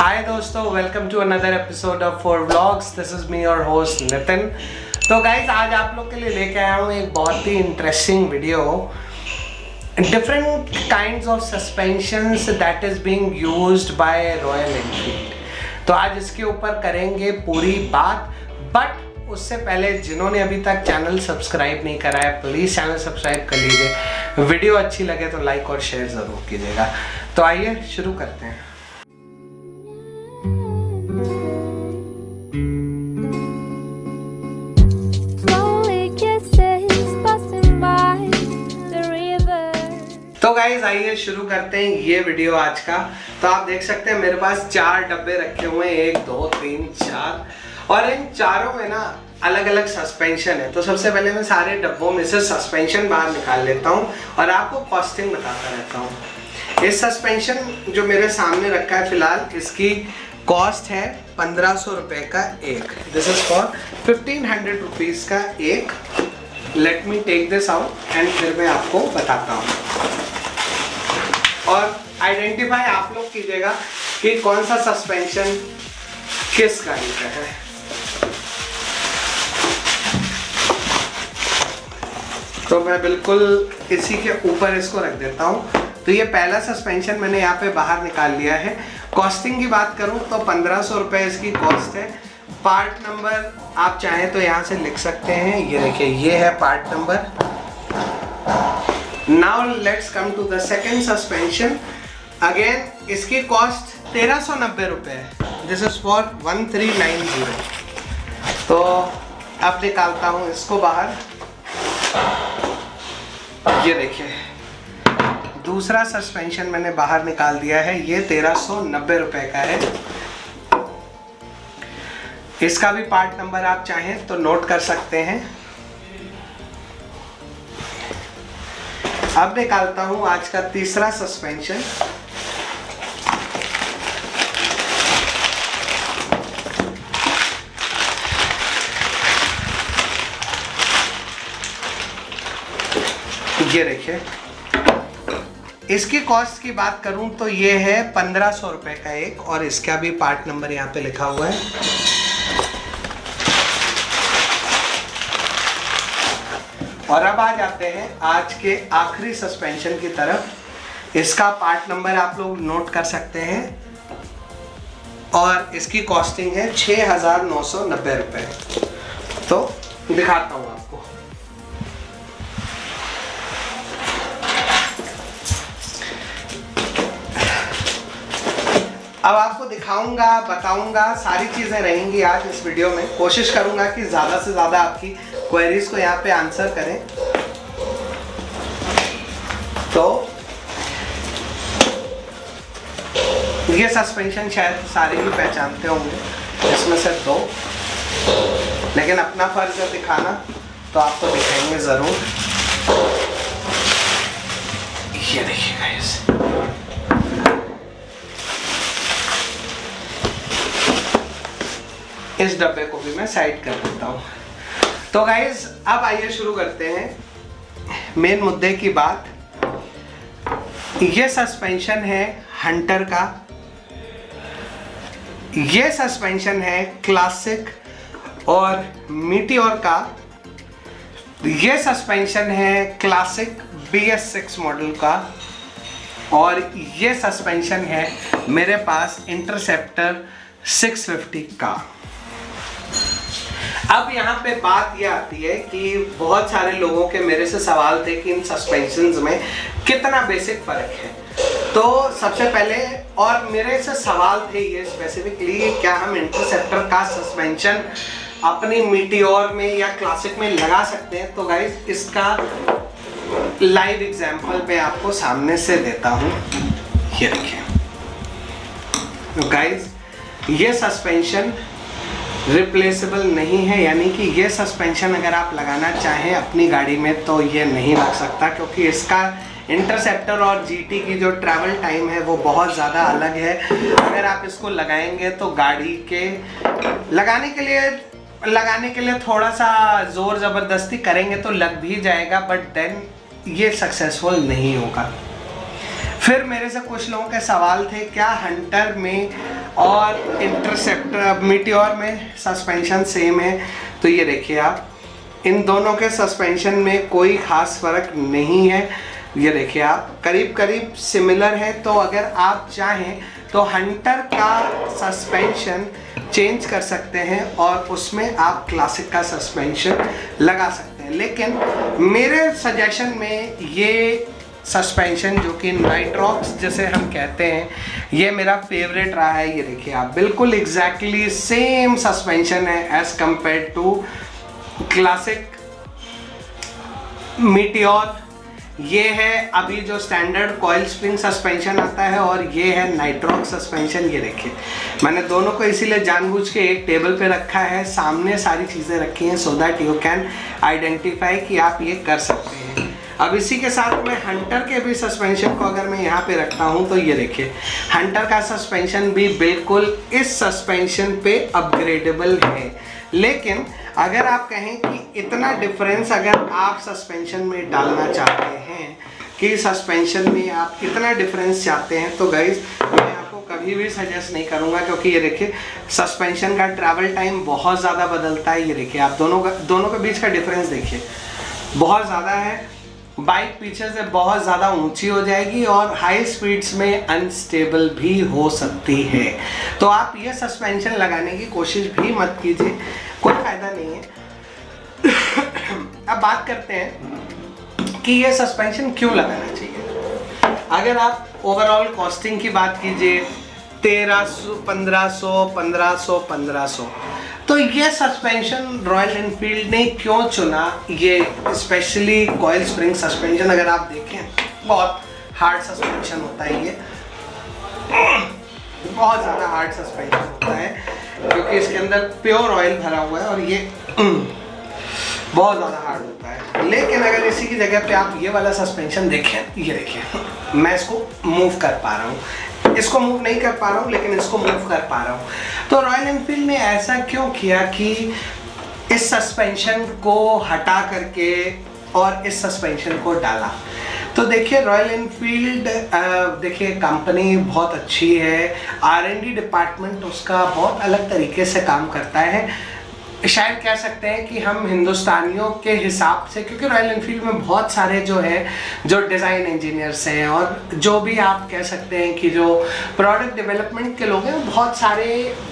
हाय दोस्तों, welcome to another episode of 4 vlogs. This is me your host Nitin. तो guys आज आप लोग के लिए लेके आया हूँ एक बहुत ही interesting video, different kinds of suspensions that is being used by Royal Enfield. तो आज इसके ऊपर करेंगे पूरी बात, बट उससे पहले जिन्होंने अभी तक चैनल सब्सक्राइब नहीं करा है प्लीज़ चैनल सब्सक्राइब कर लीजिए। वीडियो अच्छी लगे तो लाइक और शेयर ज़रूर कीजिएगा। तो आइए शुरू करते हैं। तो गाइज आइए शुरू करते हैं ये वीडियो आज का। तो आप देख सकते हैं मेरे पास 4 डब्बे रखे हुए हैं, 1 2 3 4, और इन चारों में ना अलग अलग सस्पेंशन है। तो सबसे पहले मैं सारे डब्बों में से सस्पेंशन बाहर निकाल लेता हूँ और आपको कॉस्टिंग बताता रहता हूँ। इस सस्पेंशन जो मेरे सामने रखा है फिलहाल, इसकी कॉस्ट है 1500 रुपये का एक। दिस इज फॉर 1500 रुपीज़ का एक। Let me take this out and फिर मैं आपको बताता हूँ। और आइडेंटिफाई आप लोग कीजिएगा कि कौन सा सस्पेंशन किस गाड़ी का है। तो मैं बिल्कुल इसी के ऊपर इसको रख देता हूँ। तो ये पहला सस्पेंशन मैंने यहाँ पे बाहर निकाल लिया है। कॉस्टिंग की बात करूँ तो 1500 रुपये इसकी कॉस्ट है। पार्ट नंबर आप चाहें तो यहाँ से लिख सकते हैं, ये देखिए ये है part number. Now let's come to the second suspension. Again इसकी कॉस्ट 1390 रुपये है। This is for 1390। तो अब निकालता हूँ इसको बाहर। ये देखिए दूसरा सस्पेंशन मैंने बाहर निकाल दिया है। ये 1390 रुपये का है। इसका भी पार्ट नंबर आप चाहें तो नोट कर सकते हैं। अब निकालता हूं आज का तीसरा सस्पेंशन। ये देखिए इसकी कॉस्ट की बात करूं तो ये है 1500 रुपये का एक, और इसका भी पार्ट नंबर यहाँ पे लिखा हुआ है। और अब आ जाते हैं आज के आखिरी सस्पेंशन की तरफ। इसका पार्ट नंबर आप लोग नोट कर सकते हैं और इसकी कॉस्टिंग है 6990 रुपये। तो दिखाता हूँ आपको। अब आपको दिखाऊंगा, बताऊंगा, सारी चीज़ें रहेंगी आज इस वीडियो में। कोशिश करूंगा कि ज़्यादा से ज़्यादा आपकी क्वेरीज को यहाँ पे आंसर करें। तो ये सस्पेंशन शायद सारे ही पहचानते होंगे, इसमें से 2, लेकिन अपना फर्ज है दिखाना, तो आपको दिखाएंगे ज़रूर। ये देखिएगा इस डब्बे को भी मैं साइड कर देता हूँ। तो गाइज अब आइए शुरू करते हैं मेन मुद्दे की बात। ये सस्पेंशन है हंटर का, ये सस्पेंशन है क्लासिक और मीटियोर का, ये सस्पेंशन है क्लासिक BS6 मॉडल का, और ये सस्पेंशन है मेरे पास इंटरसेप्टर 650 का। अब यहाँ पे बात ये आती है कि बहुत सारे लोगों के मेरे से सवाल थे कि इन सस्पेंशंस में कितना बेसिक फ़र्क है। तो सबसे पहले, और मेरे से सवाल थे ये स्पेसिफिकली, क्या हम इंटरसेप्टर का सस्पेंशन अपनी मीटियोर में या क्लासिक में लगा सकते हैं। तो गाइज इसका लाइव एग्जांपल मैं आपको सामने से देता हूँ। ये देखिए तो गाइज ये सस्पेंशन रिप्लेसेबल नहीं है, यानी कि ये सस्पेंशन अगर आप लगाना चाहें अपनी गाड़ी में तो ये नहीं लग सकता, क्योंकि इसका इंटरसेप्टर और GT की जो ट्रैवल टाइम है वो बहुत ज़्यादा अलग है। अगर आप इसको लगाएंगे तो गाड़ी के लगाने के लिए थोड़ा सा ज़ोर ज़बरदस्ती करेंगे तो लग भी जाएगा, बट देन ये सक्सेसफुल नहीं होगा। फिर मेरे से कुछ लोगों के सवाल थे क्या हंटर में और इंटरसेप्टर मीटियोर में सस्पेंशन सेम है। तो ये देखिए आप, इन दोनों के सस्पेंशन में कोई ख़ास फ़र्क नहीं है। ये देखिए आप, करीब करीब सिमिलर है। तो अगर आप चाहें तो हंटर का सस्पेंशन चेंज कर सकते हैं और उसमें आप क्लासिक का सस्पेंशन लगा सकते हैं। लेकिन मेरे सजेशन में ये सस्पेंशन जो कि नाइट्रॉक्स जैसे हम कहते हैं, ये मेरा फेवरेट रहा है। ये देखिए आप, बिल्कुल एग्जैक्टली सेम सस्पेंशन है as compare to classic Meteor. ये है अभी जो स्टैंडर्ड कॉइल स्प्रिंग सस्पेंशन आता है और ये है नाइट्रॉक्स सस्पेंशन। ये देखिए, मैंने दोनों को इसीलिए जानबूझ के एक टेबल पे रखा है, सामने सारी चीज़ें रखी हैं so that you can identify कि आप ये कर सकते हैं। अब इसी के साथ में हंटर के भी सस्पेंशन को अगर मैं यहाँ पे रखता हूँ तो ये देखिए, हंटर का सस्पेंशन भी बिल्कुल इस सस्पेंशन पे अपग्रेडेबल है। लेकिन अगर आप कहें कि इतना डिफरेंस अगर आप सस्पेंशन में डालना चाहते हैं कि सस्पेंशन में आप इतना डिफरेंस चाहते हैं, तो गाइज मैं आपको कभी भी सजेस्ट नहीं करूँगा, क्योंकि ये देखिए सस्पेंशन का ट्रैवल टाइम बहुत ज़्यादा बदलता है। ये देखिए आप, दोनों के बीच का डिफरेंस देखिए बहुत ज़्यादा है। बाइक पीछे से बहुत ज़्यादा ऊंची हो जाएगी और हाई स्पीड्स में अनस्टेबल भी हो सकती है। तो आप ये सस्पेंशन लगाने की कोशिश भी मत कीजिए, कोई फ़ायदा नहीं है। अब बात करते हैं कि ये सस्पेंशन क्यों लगाना चाहिए। अगर आप ओवरऑल कॉस्टिंग की बात कीजिए, 1300, 1500, तो ये सस्पेंशन रॉयल एनफील्ड ने क्यों चुना, ये स्पेशली कॉइल स्प्रिंग सस्पेंशन। अगर आप देखें बहुत हार्ड सस्पेंशन होता है, ये बहुत ज़्यादा हार्ड सस्पेंशन होता है क्योंकि इसके अंदर प्योर ऑयल भरा हुआ है और ये बहुत ज़्यादा हार्ड होता है। लेकिन अगर इसी की जगह पे आप ये वाला सस्पेंशन देखें, ये देखिए, मैं इसको मूव कर पा रहा हूँ, इसको मूव नहीं कर पा रहा हूँ लेकिन इसको मूव कर पा रहा हूँ। तो रॉयल एनफील्ड ने ऐसा क्यों किया कि इस सस्पेंशन को हटा करके और इस सस्पेंशन को डाला। तो देखिए रॉयल एनफील्ड, देखिए कंपनी बहुत अच्छी है, R&D डिपार्टमेंट उसका बहुत अलग तरीके से काम करता है। शायद कह सकते हैं कि हम हिंदुस्तानियों के हिसाब से, क्योंकि रॉयल एनफील्ड में बहुत सारे जो है जो डिज़ाइन इंजीनियर्स हैं और जो भी आप कह सकते हैं कि जो प्रोडक्ट डेवलपमेंट के लोग हैं, बहुत सारे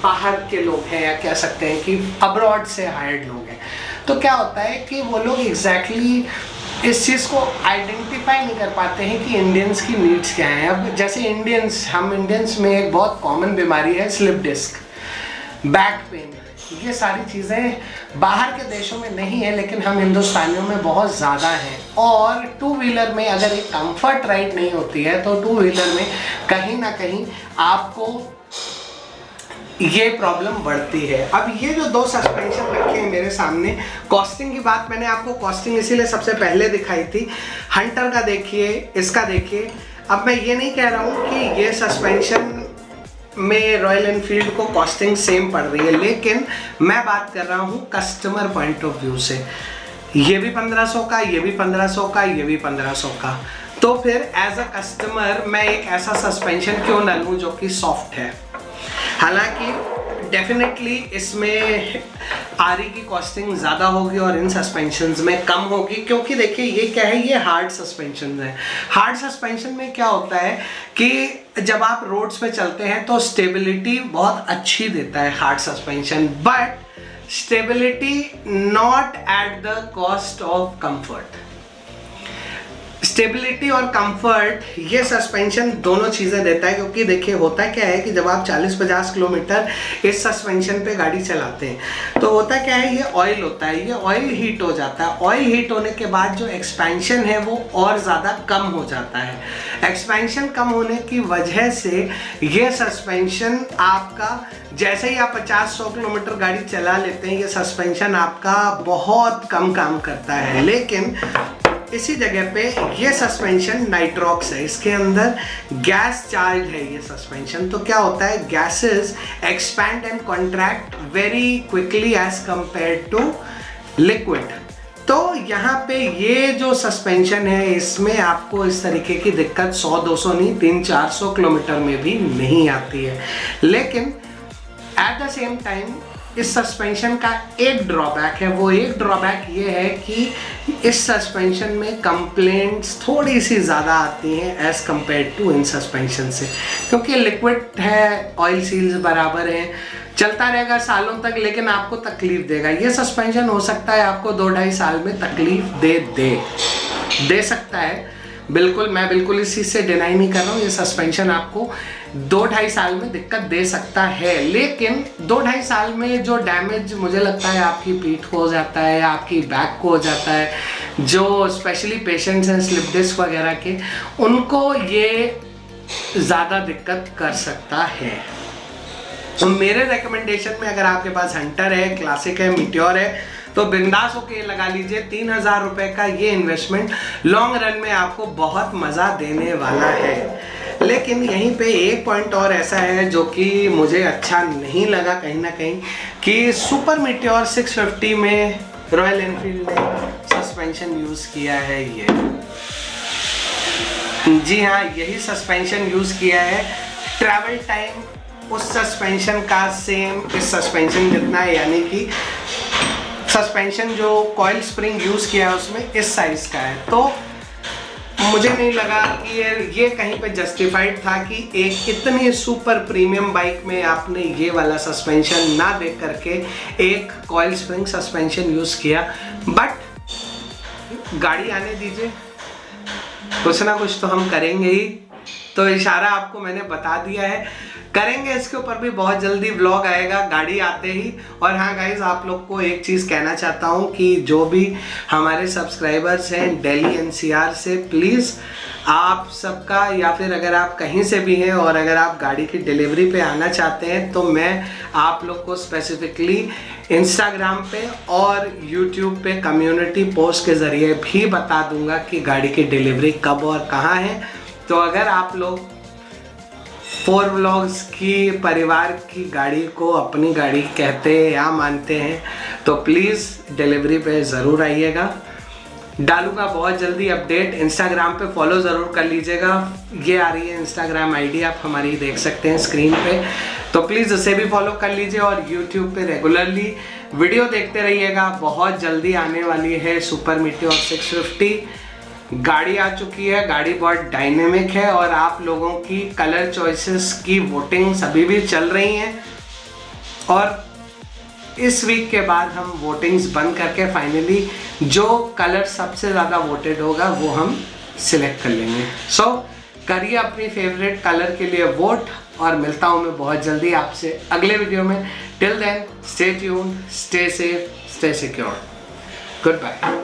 बाहर के लोग हैं या कह सकते हैं कि अब्रॉड से हायर्ड लोग हैं। तो क्या होता है कि वो लोग एग्जैक्टली इस चीज़ को आइडेंटिफाई नहीं कर पाते हैं कि इंडियंस की नीड्स क्या हैं। अब जैसे हम इंडियंस में एक बहुत कॉमन बीमारी है स्लिप डिस्क, बैक पेन, ये सारी चीज़ें बाहर के देशों में नहीं है लेकिन हम हिंदुस्तानियों में बहुत ज़्यादा है। और टू व्हीलर में अगर एक कंफर्ट राइड नहीं होती है तो टू व्हीलर में कहीं ना कहीं आपको ये प्रॉब्लम बढ़ती है। अब ये जो दो सस्पेंशन रखे हैं मेरे सामने, कॉस्टिंग की बात मैंने आपको कॉस्टिंग इसीलिए सबसे पहले दिखाई थी। हंटर का देखिए, इसका देखिए। अब मैं ये नहीं कह रहा हूँ कि ये सस्पेंशन में रॉयल एनफील्ड को कॉस्टिंग सेम पड़ रही है, लेकिन मैं बात कर रहा हूँ कस्टमर पॉइंट ऑफ व्यू से। ये भी 1500 का, ये भी 1500 का, ये भी 1500 का। तो फिर एज अ कस्टमर मैं एक ऐसा सस्पेंशन क्यों न लूँ जो कि सॉफ्ट है। हालांकि डेफिनेटली इसमें आरी की कॉस्टिंग ज़्यादा होगी और इन सस्पेंशंस में कम होगी, क्योंकि देखिए ये क्या है, ये हार्ड सस्पेंशन है। हार्ड सस्पेंशन में क्या होता है कि जब आप रोड्स पे चलते हैं तो स्टेबिलिटी बहुत अच्छी देता है hard suspension, but stability not at the cost of comfort. Stability और कंफर्ट ये सस्पेंशन दोनों चीज़ें देता है, क्योंकि देखिए होता क्या है कि जब आप 40-50 किलोमीटर इस सस्पेंशन पे गाड़ी चलाते हैं तो होता क्या है, ये ऑयल होता है, ये ऑयल हीट हो जाता है। ऑयल हीट होने के बाद जो एक्सपेंशन है वो और ज़्यादा कम हो जाता है। एक्सपेंशन कम होने की वजह से ये सस्पेंशन आपका, जैसे ही आप 50-100 किलोमीटर गाड़ी चला लेते हैं, ये सस्पेंशन आपका बहुत कम काम करता है। लेकिन इसी जगह पे ये सस्पेंशन नाइट्रॉक्स है, इसके अंदर गैस चार्ज है ये सस्पेंशन। तो क्या होता है, gases expand and contract very quickly as compare to liquid. तो यहाँ पे ये जो सस्पेंशन है इसमें आपको इस तरीके की दिक्कत 100-200 नहीं 300-400 किलोमीटर में भी नहीं आती है। लेकिन एट द सेम टाइम इस सस्पेंशन का एक ड्रॉबैक है, वो एक ड्रॉबैक ये है कि इस सस्पेंशन में कंप्लेंट्स थोड़ी सी ज़्यादा आती हैं एज़ कम्पेयर टू इन सस्पेंशन से, क्योंकि लिक्विड है, ऑयल सील्स बराबर हैं, चलता रहेगा सालों तक, लेकिन आपको तकलीफ देगा। ये सस्पेंशन हो सकता है आपको 2-2.5 साल में तकलीफ दे सकता है, बिल्कुल, मैं बिल्कुल इस चीज़ से डिनाई नहीं कर रहा हूँ। ये सस्पेंशन आपको 2-2.5 साल में दिक्कत दे सकता है, लेकिन 2-2.5 साल में जो डैमेज मुझे लगता है आपकी पीठ को हो जाता है या आपकी बैक को हो जाता है, जो स्पेशली पेशेंट्स हैं स्लिप डिस्क वगैरह के, उनको ये ज़्यादा दिक्कत कर सकता है। तो मेरे रिकमेंडेशन में अगर आपके पास हंटर है, क्लासिक है, मीटियोर है, तो बिंदास होके लगा लीजिए। 3000 रुपये का ये इन्वेस्टमेंट लॉन्ग रन में आपको बहुत मज़ा देने वाला है। लेकिन यहीं पे एक पॉइंट और ऐसा है जो कि मुझे अच्छा नहीं लगा कहीं ना कहीं, कि सुपर मीटियोर 650 में रॉयल एनफील्ड ने सस्पेंशन यूज़ किया है। ये जी हाँ, यही सस्पेंशन यूज़ किया है। ट्रैवल टाइम उस सस्पेंशन का सेम इस सस्पेंशन जितना है, यानी कि सस्पेंशन जो कॉइल स्प्रिंग यूज़ किया है उसमें इस साइज़ का है। तो मुझे नहीं लगा कि ये कहीं पे जस्टिफाइड था कि एक इतनी सुपर प्रीमियम बाइक में आपने ये वाला सस्पेंशन ना देख करके एक कॉइल स्प्रिंग सस्पेंशन यूज़ किया। बट गाड़ी आने दीजिए, कुछ ना कुछ तो हम करेंगे ही। तो इशारा आपको मैंने बता दिया है, करेंगे इसके ऊपर भी बहुत जल्दी व्लॉग आएगा गाड़ी आते ही। और हाँ गाइज, आप लोग को एक चीज़ कहना चाहता हूँ कि जो भी हमारे सब्सक्राइबर्स हैं दिल्ली एनसीआर से, प्लीज़ आप सबका, या फिर अगर आप कहीं से भी हैं और अगर आप गाड़ी की डिलीवरी पे आना चाहते हैं, तो मैं आप लोग को स्पेसिफिकली इंस्टाग्राम पे और यूट्यूब पे कम्युनिटी पोस्ट के ज़रिए भी बता दूंगा कि गाड़ी की डिलीवरी कब और कहाँ है। तो अगर आप लोग 4 व्लॉग्स की परिवार की गाड़ी को अपनी गाड़ी कहते हैं या मानते हैं, तो प्लीज़ डिलीवरी पे ज़रूर आइएगा। डालूंगा बहुत जल्दी अपडेट। इंस्टाग्राम पे फॉलो ज़रूर कर लीजिएगा, ये आ रही है इंस्टाग्राम आईडी, आप हमारी देख सकते हैं स्क्रीन पे, तो प्लीज़ उसे भी फॉलो कर लीजिए। और यूट्यूब पे रेगुलरली वीडियो देखते रहिएगा। बहुत जल्दी आने वाली है सुपर मीटियोर 650। गाड़ी आ चुकी है, गाड़ी बहुत डायनेमिक है और आप लोगों की कलर चॉइसेस की वोटिंग सभी भी चल रही हैं। और इस वीक के बाद हम वोटिंग्स बंद करके फाइनली जो कलर सबसे ज़्यादा वोटेड होगा वो हम सिलेक्ट कर लेंगे। सो करिए अपनी फेवरेट कलर के लिए वोट, और मिलता हूँ मैं बहुत जल्दी आपसे अगले वीडियो में। Till then stay tuned, stay safe, stay secure, good bye.